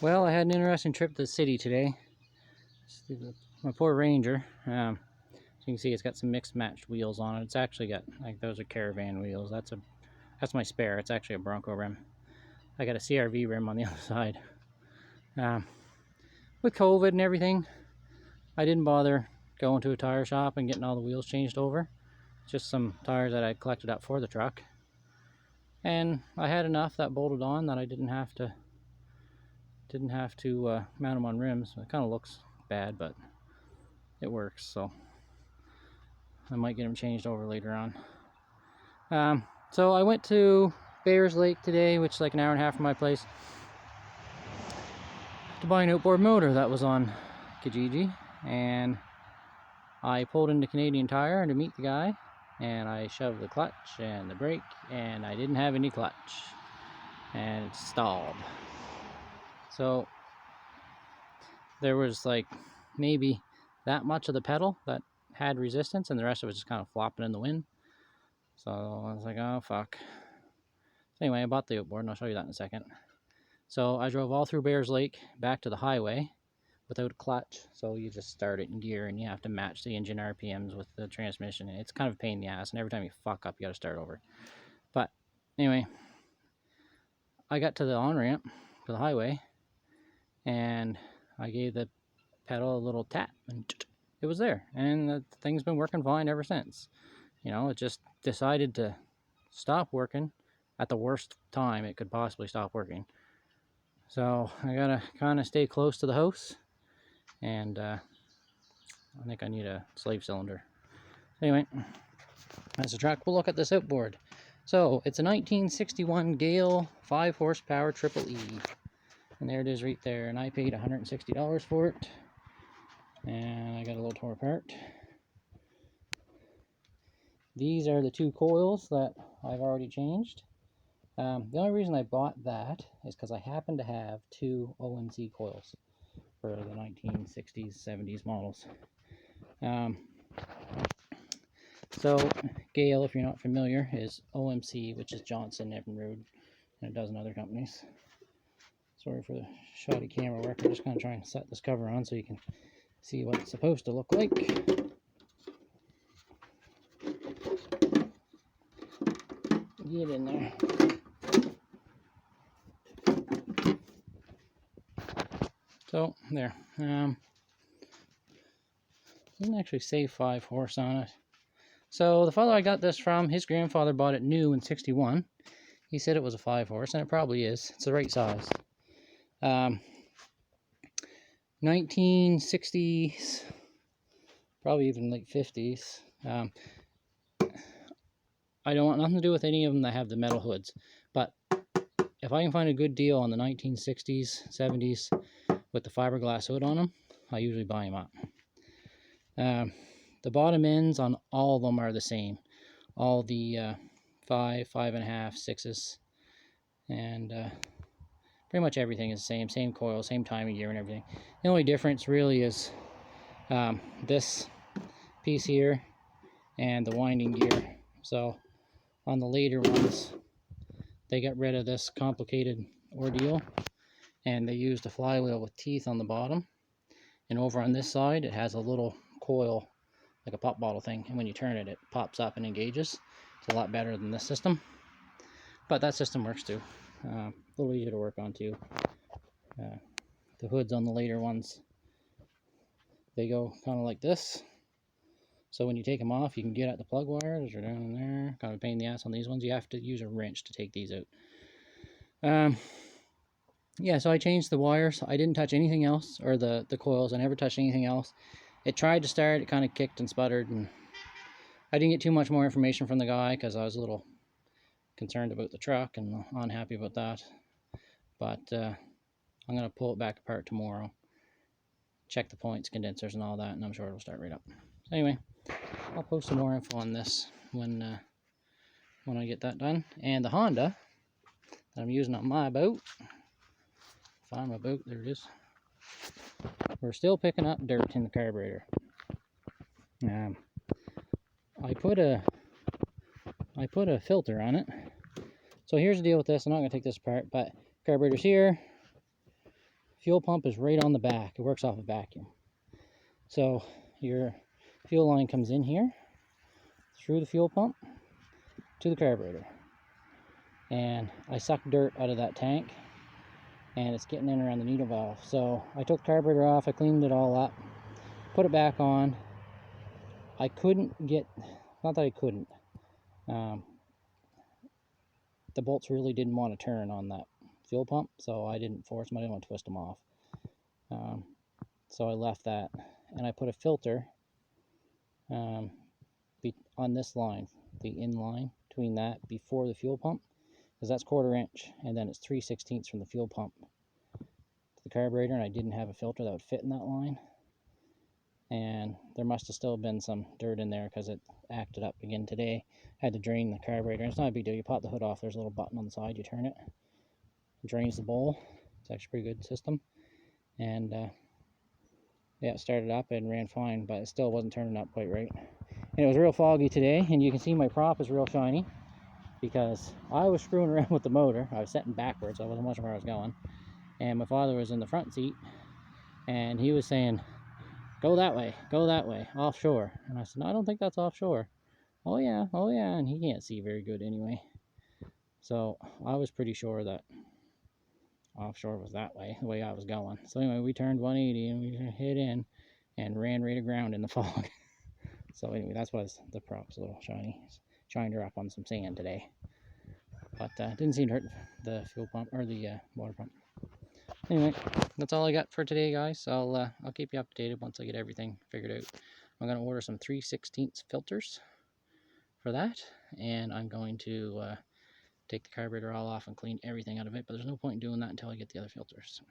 Well, I had an interesting trip to the city today. My poor Ranger. As you can see, it's got some mixed matched wheels on it. It's actually got, like, those are caravan wheels. That's my spare. It's actually a Bronco rim. I got a CRV rim on the other side. With COVID and everything, I didn't bother going to a tire shop and getting all the wheels changed over. Just some tires that I collected up for the truck. And I had enough that bolted on that I didn't have to mount them on rims. It kind of looks bad, but it works, so I might get them changed over later on. So I went to Bears Lake today, which is like an hour and a half from my place, to buy an outboard motor that was on Kijiji, and I pulled into Canadian Tire to meet the guy, and I shoved the clutch and the brake, and I didn't have any clutch, and it stalled. So there was like maybe that much of the pedal that had resistance, and the rest of it was just kind of flopping in the wind. So I was like, oh fuck. So anyway, I bought the outboard, and I'll show you that in a second. So I drove all through Bears Lake back to the highway without a clutch. So you just start it in gear, and you have to match the engine RPMs with the transmission. It's kind of a pain in the ass, and every time you fuck up, you got to start over. But anyway, I got to the on-ramp to the highway, and I gave the pedal a little tap, and it was there. And the thing's been working fine ever since. You know, it just decided to stop working at the worst time it could possibly stop working. So I gotta kind of stay close to the house, and I think I need a slave cylinder. Anyway, that's the truck. We'll look at this outboard. So it's a 1961 Gale 5 horsepower Triple E, and there it is right there. And I paid $160 for it, and I got a little tore apart. These are the two coils that I've already changed. The only reason I bought that is because I happen to have two OMC coils for the 1960s, 70s models. So Gale, if you're not familiar, is OMC, which is Johnson, Evinrude, and a dozen other companies. Sorry for the shoddy camera work. I'm just going to try and set this cover on so you can see what it's supposed to look like. Get in there. So there. Doesn't actually say 5 horse on it. So the fellow I got this from, his grandfather bought it new in '61. He said it was a 5 horse, and it probably is. It's the right size. 1960s, probably even late 50s. I don't want nothing to do with any of them that have the metal hoods, but if I can find a good deal on the 1960s, 70s with the fiberglass hood on them, I usually buy them up. The bottom ends on all of them are the same. All the 5, 5.5, 6s, and pretty much everything is the same. Same coil, same time of year and everything. The only difference really is this piece here and the winding gear. So on the later ones, they got rid of this complicated ordeal, and they used a flywheel with teeth on the bottom. And over on this side, it has a little coil, like a pop bottle thing, and when you turn it, it pops up and engages. It's a lot better than this system, but that system works too. A little easier to work on too. The hoods on the later ones, they go kind of like this. So when you take them off, you can get at the plug wires, they're down in there. Kind of a pain in the ass on these ones. You have to use a wrench to take these out. Yeah, so I changed the wires. I didn't touch anything else, or the coils. I never touched anything else. It tried to start, it kind of kicked and sputtered, and I didn't get too much more information from the guy because I was a little concerned about the truck and unhappy about that. But I'm going to pull it back apart tomorrow, check the points, condensers, and all that, and I'm sure it'll start right up. So anyway, I'll post some more info on this when I get that done. And the Honda that I'm using on my boat, find my boat, there it is. We're still picking up dirt in the carburetor. I put a filter on it. So here's the deal with this. I'm not going to take this apart, but carburetor's here. fuel pump is right on the back. It works off a vacuum. So your fuel line comes in here, through the fuel pump, to the carburetor. And I sucked dirt out of that tank, and it's getting in around the needle valve. So I took the carburetor off, I cleaned it all up, put it back on. I couldn't get, not that I couldn't, the bolts really didn't want to turn on that fuel pump, so I didn't force them. I didn't want to twist them off. So I left that, and I put a filter on this line, the in line between that before the fuel pump, because that's 1/4 inch, and then it's 3/16 from the fuel pump to the carburetor, and I didn't have a filter that would fit in that line. And there must have still been some dirt in there because it acted up again today. I had to drain the carburetor. It's not a big deal. You pop the hood off, there's a little button on the side, you turn it, drains the bowl. It's actually a pretty good system. And yeah, it started up and ran fine, but it still wasn't turning up quite right. And it was real foggy today, and you can see my prop is real shiny because I was screwing around with the motor. I was setting backwards, so I wasn't watching where I was going. And my father was in the front seat, and he was saying, go that way, offshore. And I said, no, I don't think that's offshore. Oh yeah, and he can't see very good anyway. So I was pretty sure that offshore was that way, the way I was going. So anyway, we turned 180 and we hit in and ran right aground in the fog. So anyway, that's why the prop's a little shiny. Shined her up on some sand today. But didn't seem to hurt the fuel pump or the water pump. Anyway, that's all I got for today, guys. I'll keep you updated once I get everything figured out. I'm going to order some 3/16 filters for that, and I'm going to take the carburetor all off and clean everything out of it, but there's no point in doing that until I get the other filters.